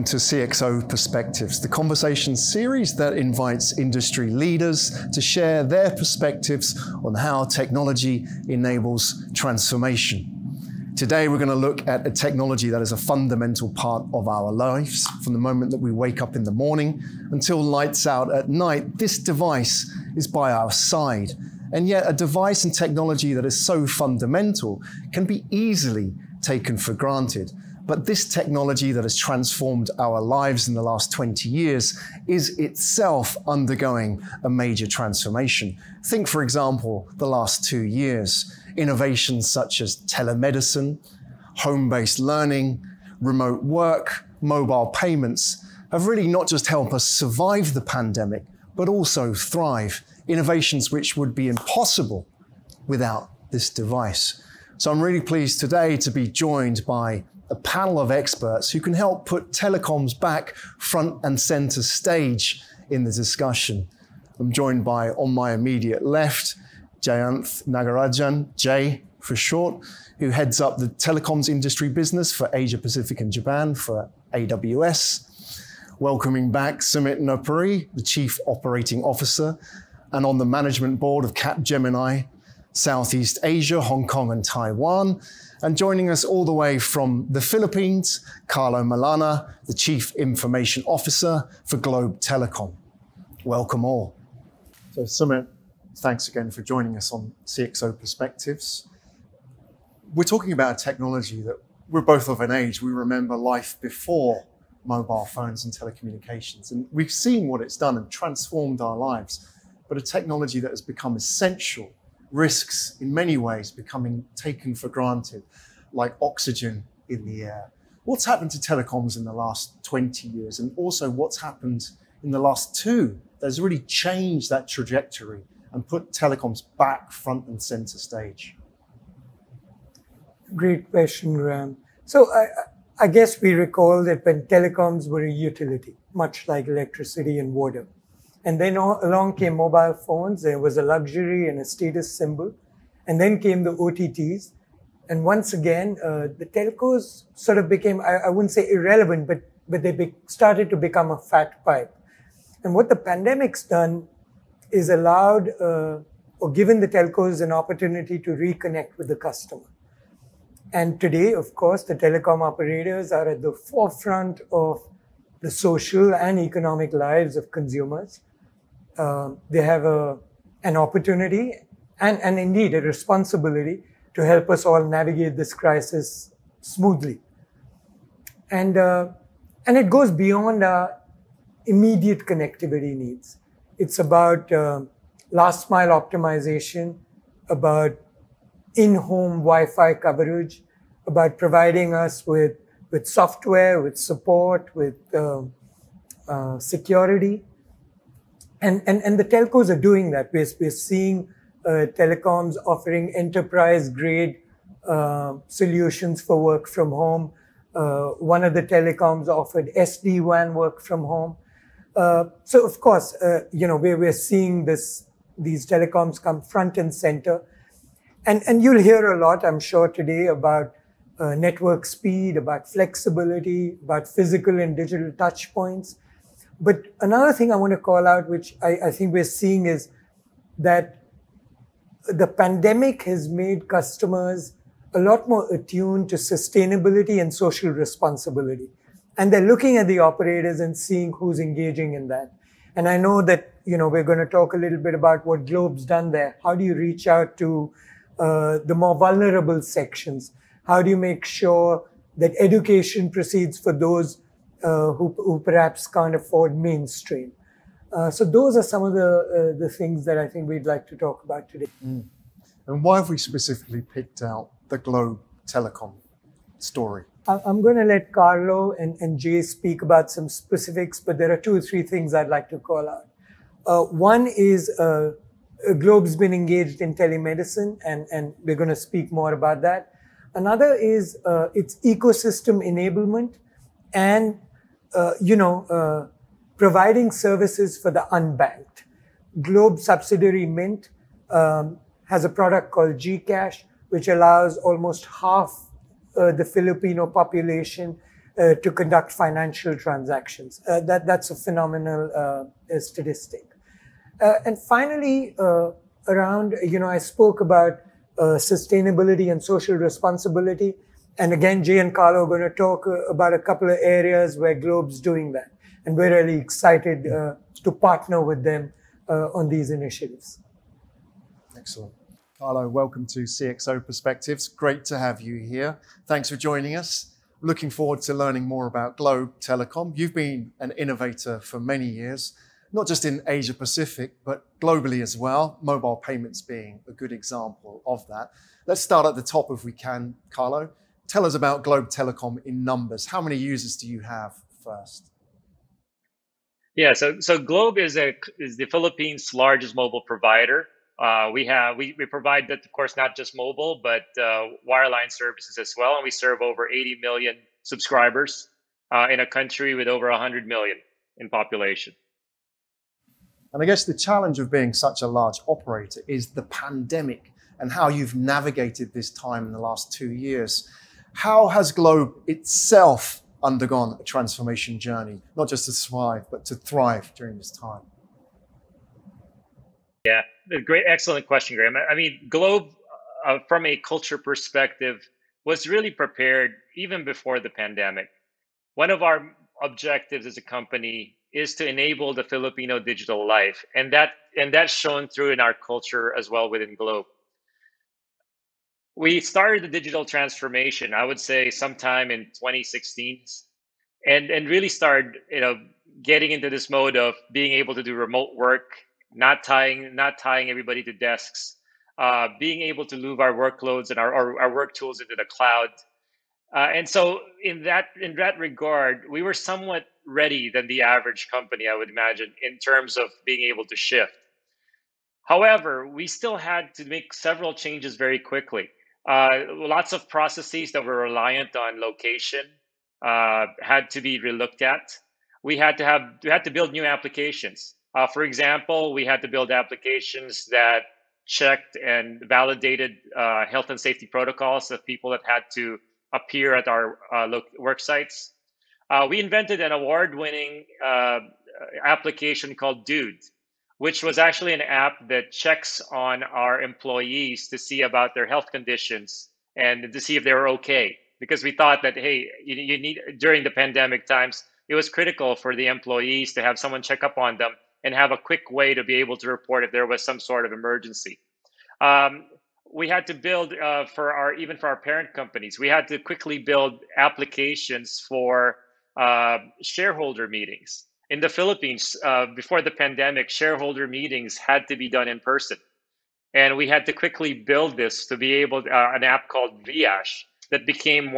to CXO Perspectives, the conversation series that invites industry leaders to share their perspectives on how technology enables transformation. Today, we're going to look at a technology that is a fundamental part of our lives. From the moment that we wake up in the morning until lights out at night, this device is by our side. And yet a device and technology that is so fundamental can be easily taken for granted. But this technology that has transformed our lives in the last 20 years is itself undergoing a major transformation. Think, for example, the last 2 years. Innovations such as telemedicine, home-based learning, remote work, mobile payments have really not just helped us survive the pandemic, but also thrive. Innovations which would be impossible without this device. So I'm really pleased today to be joined by a panel of experts who can help put telecoms back front and center stage in the discussion. I'm joined by, on my immediate left, Jayanth Nagarajan, Jay for short, who heads up the telecoms industry business for Asia Pacific and Japan for AWS. Welcoming back Sumit Nurpuri, the Chief Operating Officer, and on the management board of Capgemini, Southeast Asia, Hong Kong and Taiwan. And joining us all the way from the Philippines, Carlo Malana, the Chief Information Officer for Globe Telecom. Welcome all. So Sumit, thanks again for joining us on CXO Perspectives. We're talking about a technology that we're both of an age. We remember life before mobile phones and telecommunications. And we've seen what it's done and transformed our lives. But a technology that has become essential, risks in many ways becoming taken for granted, like oxygen in the air. What's happened to telecoms in the last 20 years? And also what's happened in the last 2 that's really changed that trajectory and put telecoms back front and center stage? Great question, Ram. So I guess we recall that when telecoms were a utility, much like electricity and water. And then along came mobile phones. There was a luxury and a status symbol. And then came the OTTs. And once again, the telcos sort of became, I wouldn't say irrelevant, but they started to become a fat pipe. And what the pandemic's done is allowed or given the telcos an opportunity to reconnect with the customer. And today, of course, the telecom operators are at the forefront of the social and economic lives of consumers. They have an opportunity and indeed a responsibility to help us all navigate this crisis smoothly. And it goes beyond our immediate connectivity needs. It's about last mile optimization, about in-home Wi-Fi coverage, about providing us with software, with support, with security. And the telcos are doing that. We're seeing telecoms offering enterprise-grade solutions for work from home. One of the telecoms offered SD-WAN work from home. So of course, we're seeing these telecoms come front and center. And you'll hear a lot, I'm sure, today about network speed, about flexibility, about physical and digital touch points. But another thing I want to call out, which I think we're seeing, is that the pandemic has made customers a lot more attuned to sustainability and social responsibility. And they're looking at the operators and seeing who's engaging in that. And I know that, we're going to talk a little bit about what Globe's done there. How do you reach out to the more vulnerable sections? How do you make sure that education proceeds for those who perhaps can't afford mainstream? So those are some of the things that I think we'd like to talk about today. And why have we specifically picked out the Globe Telecom story? I'm going to let Carlo and Jay speak about some specifics, but there are 2 or 3 things I'd like to call out. One is Globe's been engaged in telemedicine, and we're going to speak more about that. Another is its ecosystem enablement and, providing services for the unbanked. Globe subsidiary Mint has a product called GCash, which allows almost half the Filipino population to conduct financial transactions. That's a phenomenal statistic. And finally, around, I spoke about sustainability and social responsibility. And again, Jay and Carlo are going to talk about a couple of areas where Globe's doing that. And we're really excited to partner with them on these initiatives. Excellent. Carlo, welcome to CXO Perspectives. Great to have you here. Thanks for joining us. Looking forward to learning more about Globe Telecom. You've been an innovator for many years, not just in Asia Pacific, but globally as well, mobile payments being a good example of that. Let's start at the top if we can, Carlo. Tell us about Globe Telecom in numbers. How many users do you have first? Yeah, so Globe is the Philippines' largest mobile provider. We provide that, of course, not just mobile, but wireline services as well. And we serve over 80 million subscribers in a country with over 100 million in population. And I guess the challenge of being such a large operator is the pandemic and how you've navigated this time in the last 2 years. How has Globe itself undergone a transformation journey, not just to survive, but to thrive during this time? Yeah, excellent question, Graham. I mean, Globe, from a culture perspective, was really prepared even before the pandemic. One of our objectives as a company is to enable the Filipino digital life, and that's shown through in our culture as well within Globe. We started the digital transformation, I would say, sometime in 2016, and really started, getting into this mode of being able to do remote work, not tying everybody to desks, being able to move our workloads and our work tools into the cloud. And so in that regard, we were somewhat ready than the average company, I would imagine, in terms of being able to shift. However, we still had to make several changes very quickly. Lots of processes that were reliant on location had to be relooked at. We had to build new applications. For example, we had to build applications that checked and validated health and safety protocols of people that had to appear at our work sites. We invented an award-winning application called Dude, which was actually an app that checks on our employees to see about their health conditions and to see if they were okay. Because we thought that, hey, you need, during the pandemic times, it was critical for the employees to have someone check up on them and have a quick way to be able to report if there was some sort of emergency. We had to build for our parent companies. We had to quickly build applications for shareholder meetings. In the Philippines, before the pandemic, shareholder meetings had to be done in person. And we had to quickly build this to be able to, an app called Viash that became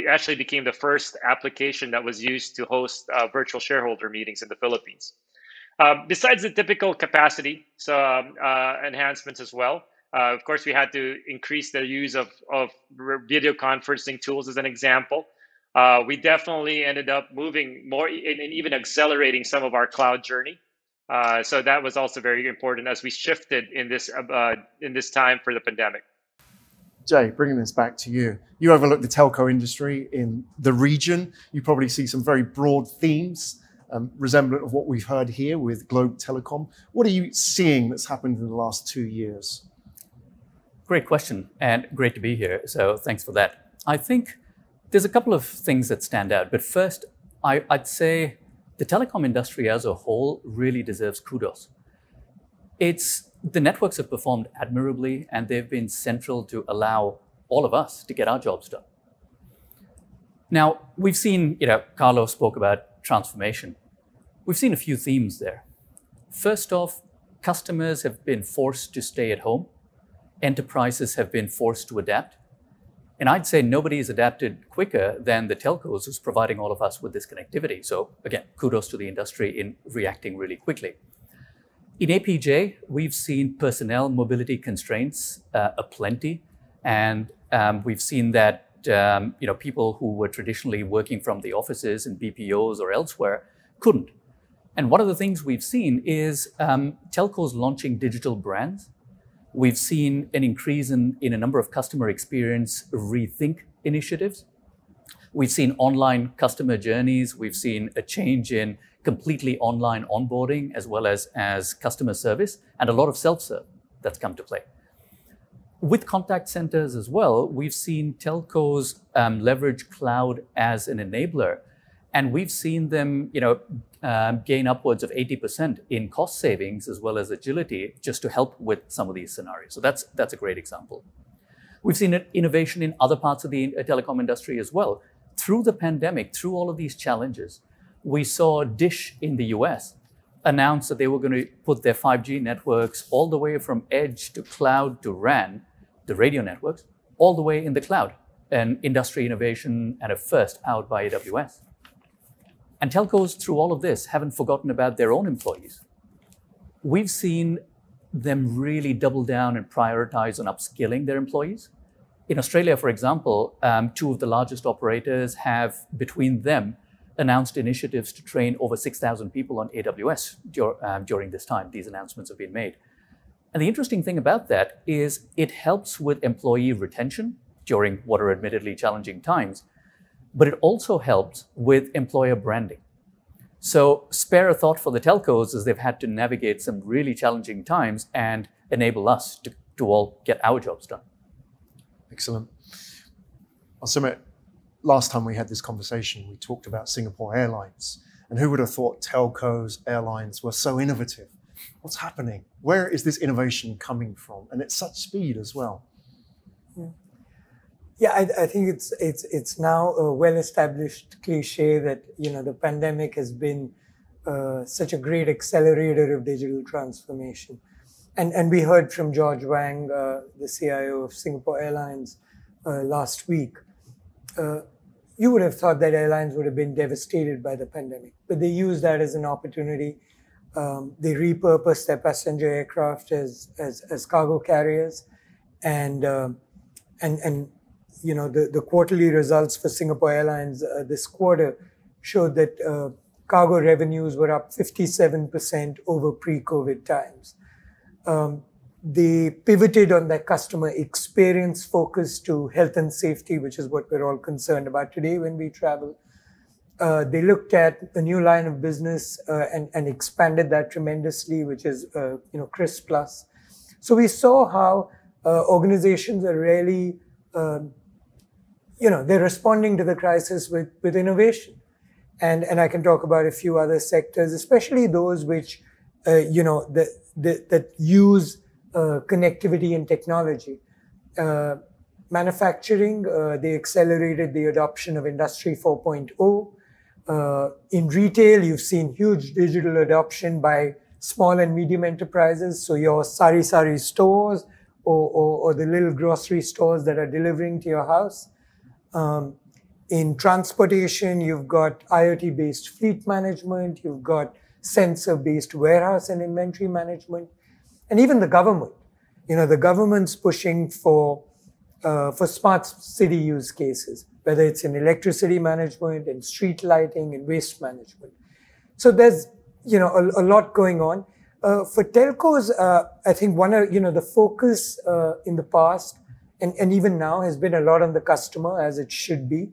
actually became the first application that was used to host virtual shareholder meetings in the Philippines. Besides the typical capacity enhancements as well, of course, we had to increase the use of video conferencing tools as an example. We definitely ended up moving more and even accelerating some of our cloud journey. So that was also very important as we shifted in this time for the pandemic. Jay, bringing this back to you. You overlook the telco industry in the region. You probably see some very broad themes resemblant of what we've heard here with Globe Telecom. What are you seeing that's happened in the last 2 years? Great question, and great to be here. So thanks for that. I think there's a couple of things that stand out. But first, I'd say the telecom industry as a whole really deserves kudos. The networks have performed admirably, and they've been central to allow all of us to get our jobs done. Now, we've seen, Carlo spoke about transformation. We've seen a few themes there. First off, customers have been forced to stay at home. Enterprises have been forced to adapt. And I'd say nobody has adapted quicker than the telcos who's providing all of us with this connectivity. So again, kudos to the industry in reacting really quickly. In APJ, we've seen personnel mobility constraints aplenty. And we've seen that people who were traditionally working from the offices in BPOs or elsewhere couldn't. And one of the things we've seen is telcos launching digital brands. We've seen an increase in a number of customer experience rethink initiatives. We've seen online customer journeys. We've seen a change in completely online onboarding as well as customer service, and a lot of self-serve that's come to play. With contact centers as well, we've seen telcos leverage cloud as an enabler, and we've seen them gain upwards of 80% in cost savings as well as agility just to help with some of these scenarios. So that's a great example. We've seen innovation in other parts of the telecom industry as well. Through the pandemic, through all of these challenges, we saw Dish in the US announce that they were going to put their 5G networks all the way from edge to cloud to RAN, the radio networks, all the way in the cloud, an industry innovation and a first out by AWS. And telcos, through all of this, haven't forgotten about their own employees. We've seen them really double down and prioritize on upskilling their employees. In Australia, for example, two of the largest operators have, between them, announced initiatives to train over 6,000 people on AWS during this time. These announcements have been made. And the interesting thing about that is it helps with employee retention during what are admittedly challenging times, but it also helps with employer branding. So spare a thought for the telcos as they've had to navigate some really challenging times and enable us to all get our jobs done. Excellent. Well, Sumit, last time we had this conversation, we talked about Singapore Airlines. And who would have thought telcos, airlines were so innovative? What's happening? Where is this innovation coming from? And at such speed as well. Yeah, I think it's now a well-established cliche that the pandemic has been such a great accelerator of digital transformation, and we heard from George Wang, the CIO of Singapore Airlines, last week. You would have thought that airlines would have been devastated by the pandemic, but they used that as an opportunity. They repurposed their passenger aircraft as cargo carriers, and the quarterly results for Singapore Airlines this quarter showed that cargo revenues were up 57% over pre-COVID times. They pivoted on their customer experience focus to health and safety, which is what we're all concerned about today when we travel. They looked at a new line of business and expanded that tremendously, which is Chris Plus. So we saw how organizations are really they're responding to the crisis with innovation. And I can talk about a few other sectors, especially those which, that use connectivity and technology. Manufacturing, they accelerated the adoption of Industry 4.0. In retail, you've seen huge digital adoption by small and medium enterprises. So your sari stores or the little grocery stores that are delivering to your house. In transportation, you've got IoT-based fleet management, you've got sensor-based warehouse and inventory management, and even the government. The government's pushing for smart city use cases, whether it's in electricity management, in street lighting, in waste management. So there's a lot going on. For telcos, I think the focus in the past and even now has been a lot on the customer, as it should be.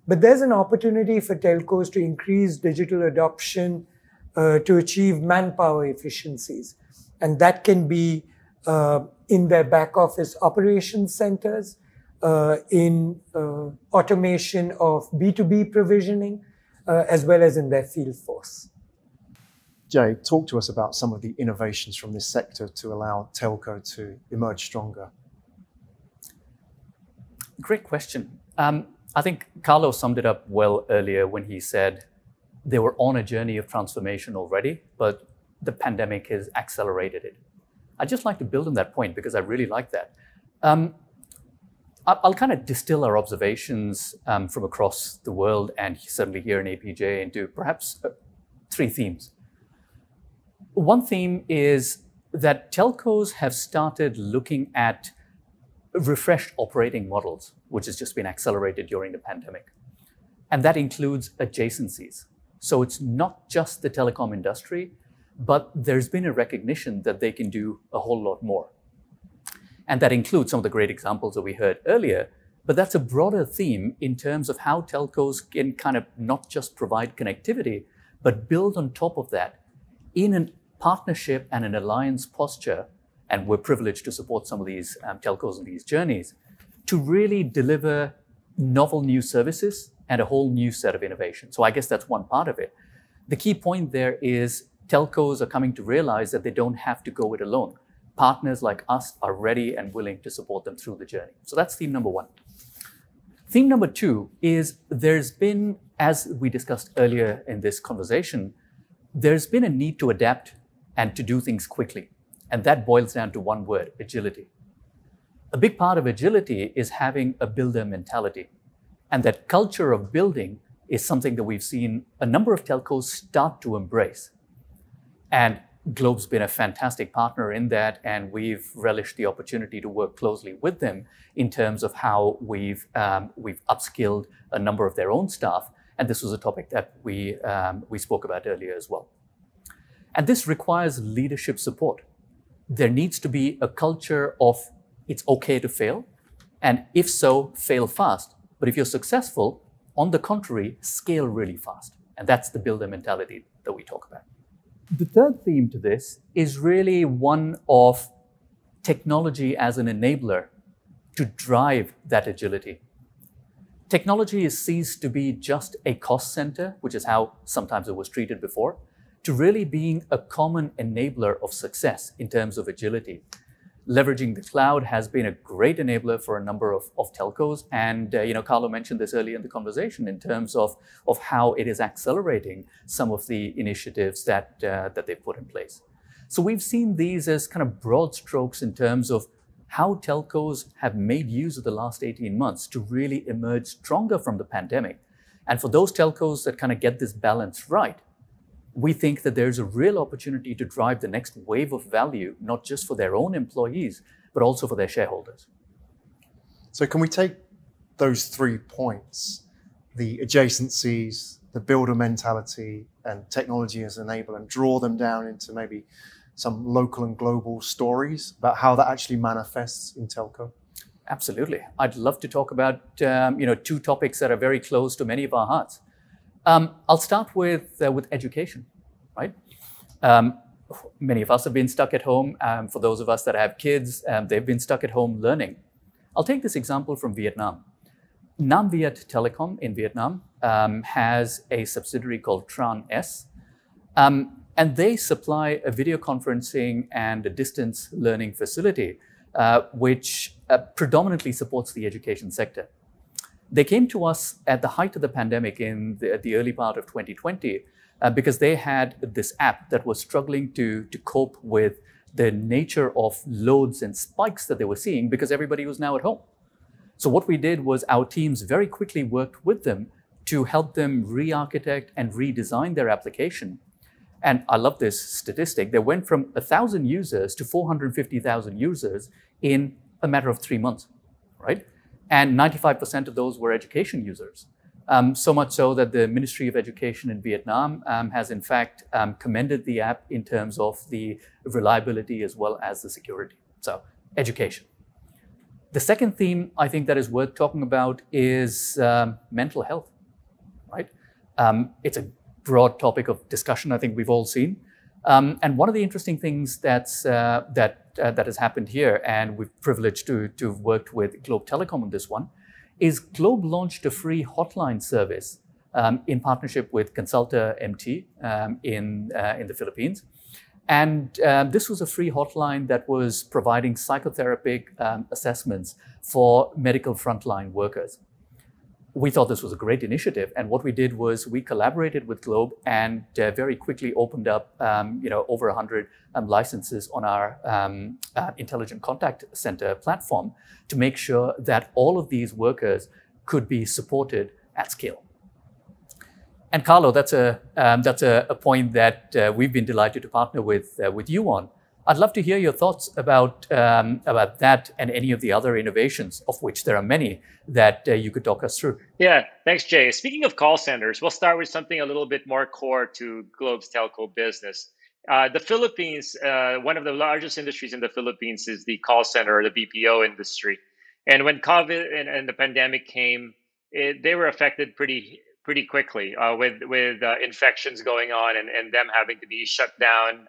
But there's an opportunity for telcos to increase digital adoption to achieve manpower efficiencies. And that can be in their back office operations centers, in automation of B2B provisioning, as well as in their field force. Jay, talk to us about some of the innovations from this sector to allow telco to emerge stronger. Great question. I think Carlo summed it up well earlier when he said they were on a journey of transformation already, but the pandemic has accelerated it. I'd just like to build on that point because I really like that. I'll kind of distill our observations from across the world and certainly here in APJ into perhaps three themes. One theme is that telcos have started looking at refreshed operating models, which has just been accelerated during the pandemic. And that includes adjacencies. So it's not just the telecom industry, but there's been a recognition that they can do a whole lot more. And that includes some of the great examples that we heard earlier, But that's a broader theme in terms of how telcos can kind of not just provide connectivity, but build on top of that in a partnership and an alliance posture. And we're privileged to support some of these telcos in these journeys to really deliver novel new services and a whole new set of innovation. So I guess that's one part of it. The key point there is telcos are coming to realize that they don't have to go it alone. Partners like us are ready and willing to support them through the journey. So that's theme number one. Theme number two is there's been, as we discussed earlier in this conversation, there's been a need to adapt and to do things quickly. And that boils down to one word: agility. A big part of agility is having a builder mentality. And that culture of building is something that we've seen a number of telcos start to embrace. And Globe's been a fantastic partner in that, and we've relished the opportunity to work closely with them in terms of how we've upskilled a number of their own staff. And this was a topic that we spoke about earlier as well. And this requires leadership support. There needs to be a culture of it's okay to fail, and if so, fail fast. But if you're successful, on the contrary, scale really fast. And that's the builder mentality that we talk about. The third theme to this is really one of technology as an enabler to drive that agility. Technology is ceased to be just a cost center, which is how sometimes it was treated before, to really being a common enabler of success in terms of agility. Leveraging the cloud has been a great enabler for a number of telcos. And Carlo mentioned this earlier in the conversation in terms of how it is accelerating some of the initiatives that they've put in place. So we've seen these as kind of broad strokes in terms of how telcos have made use of the last 18 months to really emerge stronger from the pandemic. And for those telcos that kind of get this balance right, we think that there's a real opportunity to drive the next wave of value, not just for their own employees, but also for their shareholders. So can we take those 3 points, the adjacencies, the builder mentality, and technology as an enabler, and draw them down into maybe some local and global stories about how that actually manifests in telco? Absolutely. I'd love to talk about 2 topics that are very close to many of our hearts. I'll start with education, right? Many of us have been stuck at home. For those of us that have kids, they've been stuck at home learning. I'll take this example from Vietnam. Nam Viet Telecom in Vietnam has a subsidiary called Tran S, and they supply a video conferencing and a distance learning facility, which predominantly supports the education sector. They came to us at the height of the pandemic in the early part of 2020 because they had this app that was struggling to cope with the nature of loads and spikes that they were seeing because everybody was now at home. So what we did was our teams very quickly worked with them to help them re-architect and redesign their application. And I love this statistic. They went from 1,000 users to 450,000 users in a matter of 3 months, right? And 95% of those were education users. So much so that the Ministry of Education in Vietnam has in fact commended the app in terms of the reliability as well as the security. So education. The second theme I think that is worth talking about is mental health, right? It's a broad topic of discussion I think we've all seen. And one of the interesting things that has happened here, and we're privileged to have worked with Globe Telecom on this one, is Globe launched a free hotline service in partnership with Consulta MT in the Philippines. And this was a free hotline that was providing psychotherapeutic assessments for medical frontline workers. We thought this was a great initiative, and what we did was we collaborated with Globe and very quickly opened up over 100 licenses on our intelligent contact center platform to make sure that all of these workers could be supported at scale. And Carlo, that's a point that we've been delighted to partner with you on. I'd love to hear your thoughts about that and any of the other innovations, of which there are many, that you could talk us through. Yeah, thanks, Jay. Speaking of call centers, we'll start with something a little bit more core to Globe's telco business. The Philippines, one of the largest industries in the Philippines is the call center or the BPO industry. And when COVID and the pandemic came, they were affected pretty quickly with infections going on and them having to be shut down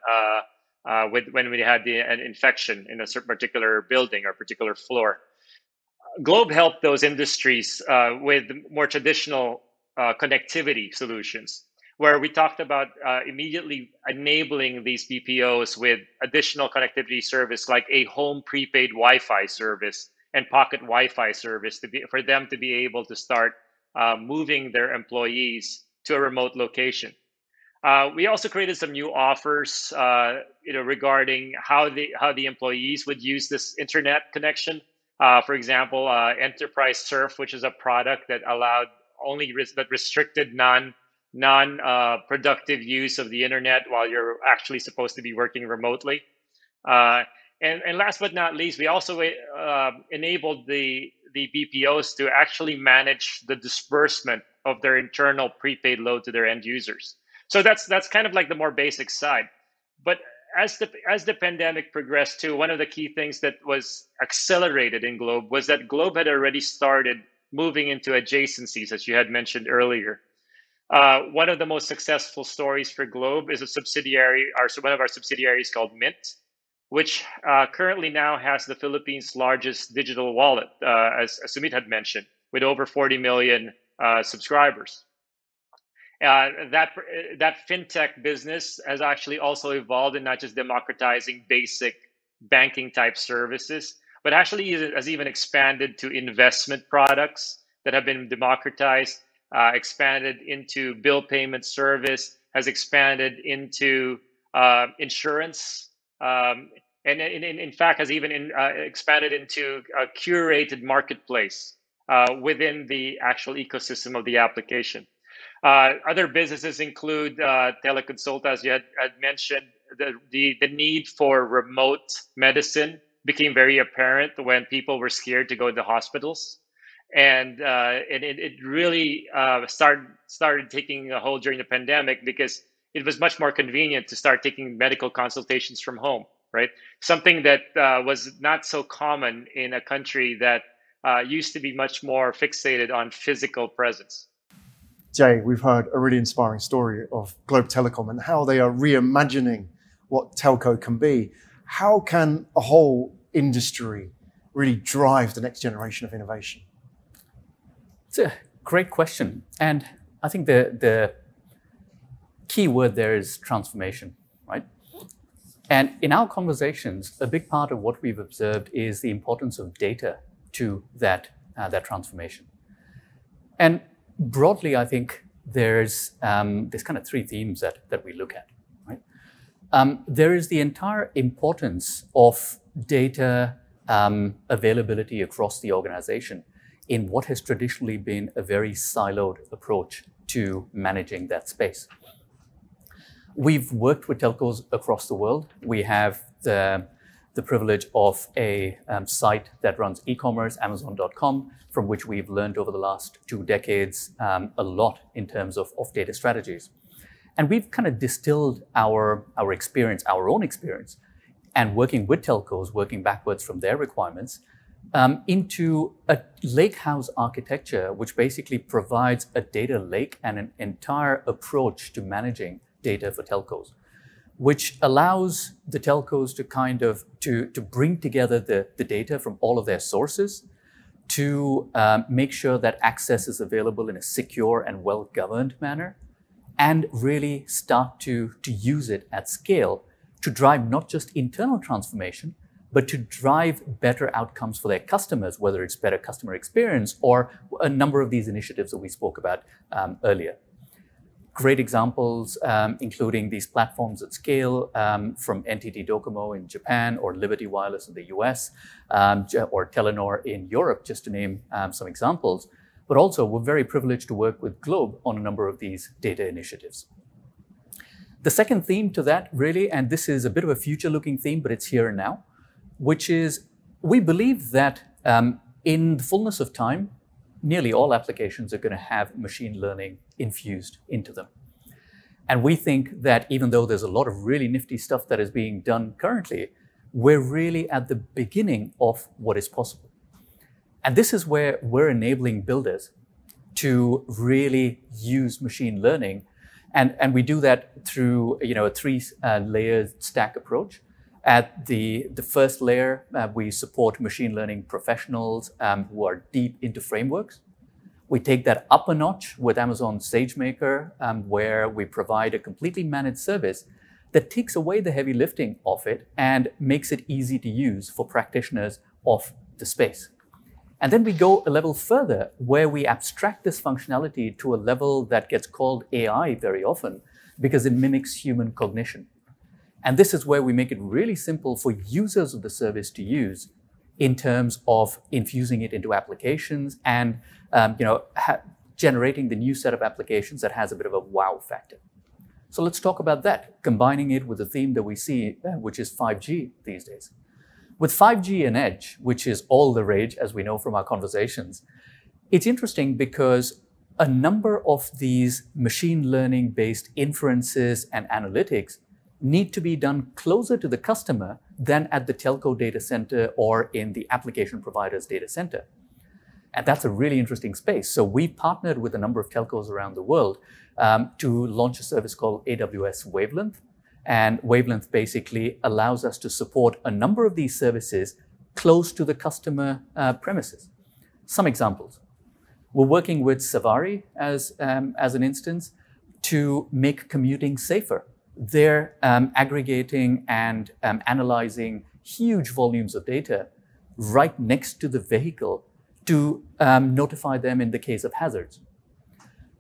when we had an infection in a certain particular building or particular floor. Globe helped those industries with more traditional connectivity solutions, where we talked about immediately enabling these BPOs with additional connectivity service like a home prepaid Wi-Fi service and pocket Wi-Fi service for them to be able to start moving their employees to a remote location. We also created some new offers, regarding how the employees would use this internet connection. For example, Enterprise Surf, which is a product that allowed only that restricted non-productive use of the internet while you're actually supposed to be working remotely. And last but not least, we also enabled the BPOs to actually manage the disbursement of their internal prepaid load to their end users. So that's kind of like the more basic side. But as the pandemic progressed too, one of the key things that was accelerated in Globe was that Globe had already started moving into adjacencies, as you had mentioned earlier. One of the most successful stories for Globe is one of our subsidiaries called Mint, which currently now has the Philippines' largest digital wallet, as Sumit had mentioned, with over 40 million subscribers. That fintech business has actually also evolved in not just democratizing basic banking type services, but actually has even expanded to investment products that have been democratized, expanded into bill payment service, has expanded into insurance, and in fact has even expanded into a curated marketplace within the actual ecosystem of the application. Other businesses include teleconsult, as you had mentioned. The need for remote medicine became very apparent when people were scared to go to hospitals, and it really started taking a hold during the pandemic because it was much more convenient to start taking medical consultations from home, right? Something that was not so common in a country that used to be much more fixated on physical presence. Jay, we've heard a really inspiring story of Globe Telecom and how they are reimagining what telco can be. How can a whole industry really drive the next generation of innovation? It's a great question. And I think the key word there is transformation, right? And in our conversations, a big part of what we've observed is the importance of data to that transformation. And broadly, I think there's kind of three themes that we look at, right? There is the entire importance of data availability across the organization in what has traditionally been a very siloed approach to managing that space. We've worked with telcos across the world. We have the privilege of a site that runs e-commerce, Amazon.com, from which we've learned over the last 2 decades a lot in terms of data strategies. And we've kind of distilled our experience, our own experience, and working with telcos, working backwards from their requirements, into a lakehouse architecture, which basically provides a data lake and an entire approach to managing data for telcos, which allows the telcos to kind of to bring together the data from all of their sources to make sure that access is available in a secure and well-governed manner, and really start to use it at scale to drive not just internal transformation, but to drive better outcomes for their customers, whether it's better customer experience or a number of these initiatives that we spoke about earlier. Great examples, including these platforms at scale from NTT Docomo in Japan, or Liberty Wireless in the US, or Telenor in Europe, just to name some examples. But also, we're very privileged to work with Globe on a number of these data initiatives. The second theme to that, really, and this is a bit of a future-looking theme, but it's here and now, which is we believe that in the fullness of time, nearly all applications are going to have machine learning infused into them. And we think that even though there's a lot of really nifty stuff that is being done currently, we're really at the beginning of what is possible. And this is where we're enabling builders to really use machine learning. And we do that through a three-layered stack approach. At the first layer, we support machine learning professionals who are deep into frameworks. We take that up a notch with Amazon SageMaker, where we provide a completely managed service that takes away the heavy lifting of it and makes it easy to use for practitioners of the space. And then we go a level further where we abstract this functionality to a level that gets called AI very often because it mimics human cognition. And this is where we make it really simple for users of the service to use in terms of infusing it into applications and generating the new set of applications that has a bit of a wow factor. So let's talk about that, combining it with a theme that we see, which is 5G these days. With 5G and Edge, which is all the rage, as we know from our conversations, it's interesting because a number of these machine learning-based inferences and analytics need to be done closer to the customer than at the telco data center or in the application provider's data center. And that's a really interesting space. So we partnered with a number of telcos around the world to launch a service called AWS Wavelength. And Wavelength basically allows us to support a number of these services close to the customer premises. Some examples. We're working with Savari as an instance to make commuting safer. They're aggregating and analyzing huge volumes of data right next to the vehicle to notify them in the case of hazards.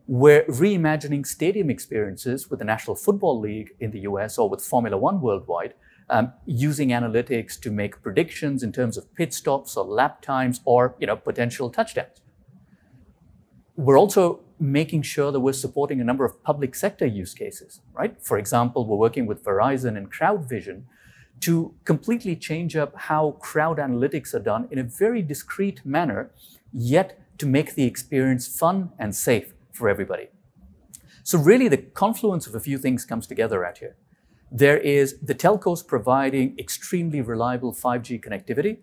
We're reimagining stadium experiences with the National Football League in the US or with Formula One worldwide, using analytics to make predictions in terms of pit stops or lap times or potential touchdowns. We're also making sure that we're supporting a number of public sector use cases, right? For example, we're working with Verizon and CrowdVision to completely change up how crowd analytics are done in a very discreet manner, yet to make the experience fun and safe for everybody. So really the confluence of a few things comes together out here. There is the telcos providing extremely reliable 5G connectivity.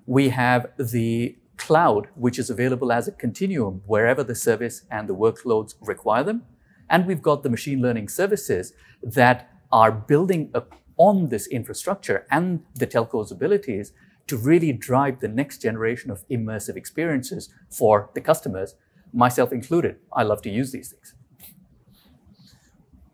We have the cloud, which is available as a continuum wherever the service and the workloads require them. And we've got the machine learning services that are building on this infrastructure and the telco's abilities to really drive the next generation of immersive experiences for the customers, myself included. I love to use these things.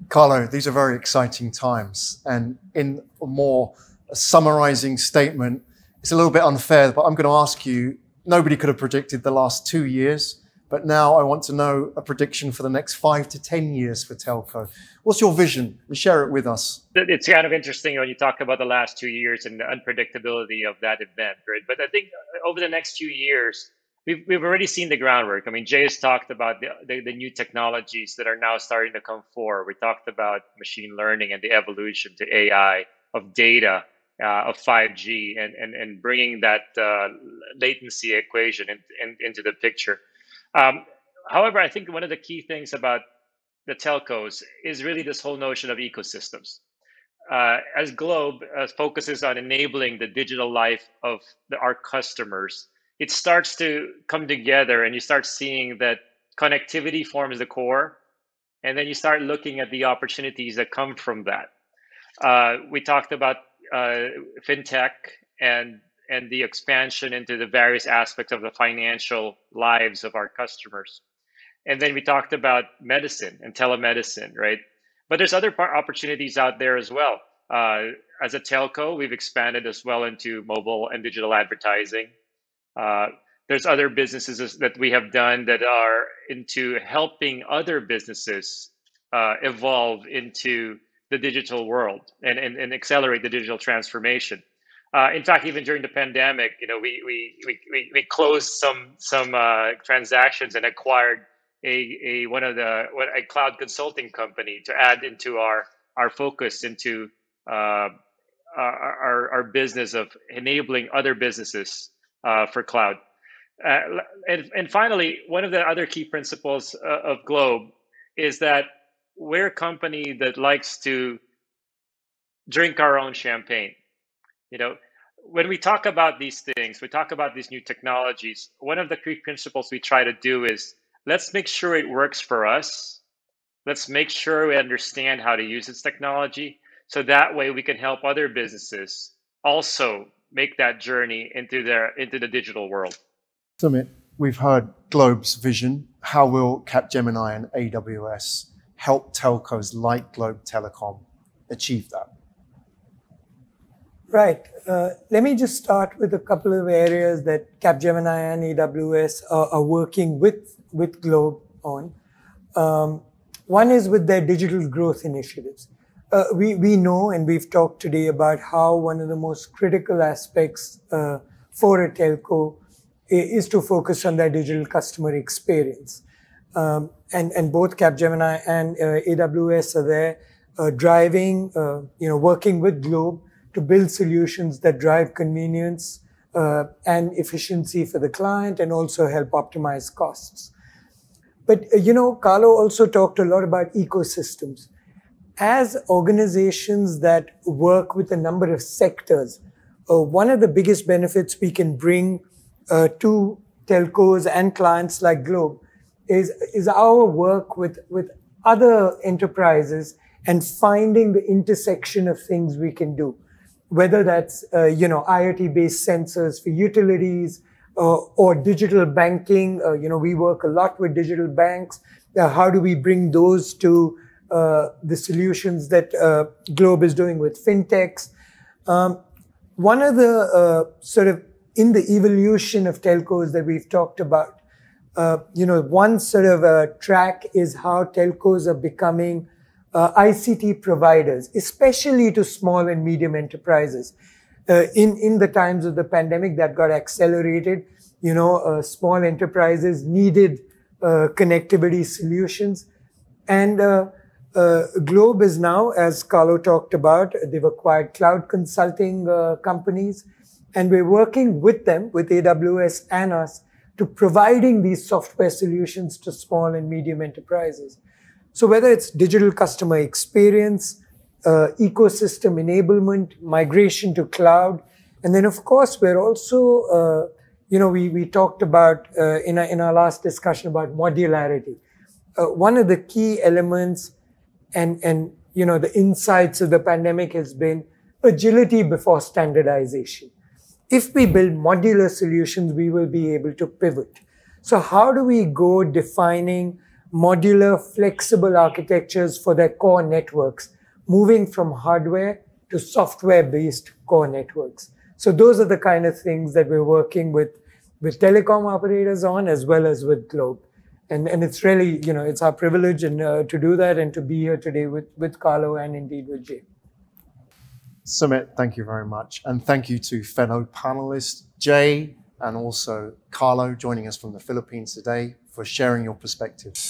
Carlo, these are very exciting times. And in a more summarizing statement, it's a little bit unfair, but I'm going to ask you, nobody could have predicted the last 2 years, but now I want to know a prediction for the next 5 to 10 years for telco. What's your vision? Share it with us. It's kind of interesting when you talk about the last 2 years and the unpredictability of that event, right? But I think over the next few years, we've already seen the groundwork. I mean, Jay has talked about the new technologies that are now starting to come forward. We talked about machine learning and the evolution to AI, of data, of 5G, and bringing that latency equation into the picture. However, I think one of the key things about the telcos is really this whole notion of ecosystems. As Globe focuses on enabling the digital life of our customers, it starts to come together and you start seeing that connectivity forms the core, and then you start looking at the opportunities that come from that. We talked about fintech and the expansion into the various aspects of the financial lives of our customers. And then we talked about medicine and telemedicine, right? But there's other opportunities out there as well. As a telco, we've expanded as well into mobile and digital advertising. There's other businesses that we have done that are into helping other businesses evolve into the digital world and accelerate the digital transformation. In fact, even during the pandemic, we closed some transactions and acquired a cloud consulting company to add into our focus into our business of enabling other businesses for cloud. And finally, one of the other key principles of Globe is that we're a company that likes to drink our own champagne. when we talk about these things, we talk about these new technologies, one of the key principles we try to do is let's make sure it works for us. Let's make sure we understand how to use this technology so that way we can help other businesses also make that journey into the digital world. Sumit, we've heard Globe's vision. How will Capgemini and AWS help telcos like Globe Telecom achieve that? Right. Let me just start with a couple of areas that Capgemini and AWS are working with Globe on. One is with their digital growth initiatives. We know, and we've talked today about how one of the most critical aspects for a telco is to focus on their digital customer experience. And both Capgemini and AWS are there driving, working with Globe to build solutions that drive convenience and efficiency for the client and also help optimize costs. But, Carlo also talked a lot about ecosystems. As organizations that work with a number of sectors, one of the biggest benefits we can bring to telcos and clients like Globe is our work with other enterprises and finding the intersection of things we can do. Whether that's, IoT-based sensors for utilities or digital banking. We work a lot with digital banks. How do we bring those to the solutions that Globe is doing with fintechs? One of the sort of in the evolution of telcos that we've talked about, one sort of track is how telcos are becoming ICT providers, especially to small and medium enterprises. In the times of the pandemic, that got accelerated. Small enterprises needed connectivity solutions. And Globe is now, as Carlo talked about, they've acquired cloud consulting companies. And we're working with them, with AWS and us, to providing these software solutions to small and medium enterprises. So whether it's digital customer experience, ecosystem enablement, migration to cloud, and then of course we're also, we talked about in our last discussion about modularity. One of the key elements and the insights of the pandemic has been agility before standardization. If we build modular solutions, we will be able to pivot. So how do we go defining modular, flexible architectures for their core networks, moving from hardware to software-based core networks? So those are the kind of things that we're working with telecom operators on, as well as with Globe. And it's really, it's our privilege and to do that and to be here today with Carlo and indeed with Jay. Sumit, thank you very much. And thank you to fellow panelists, Jay and also Carlo, joining us from the Philippines today, for sharing your perspectives.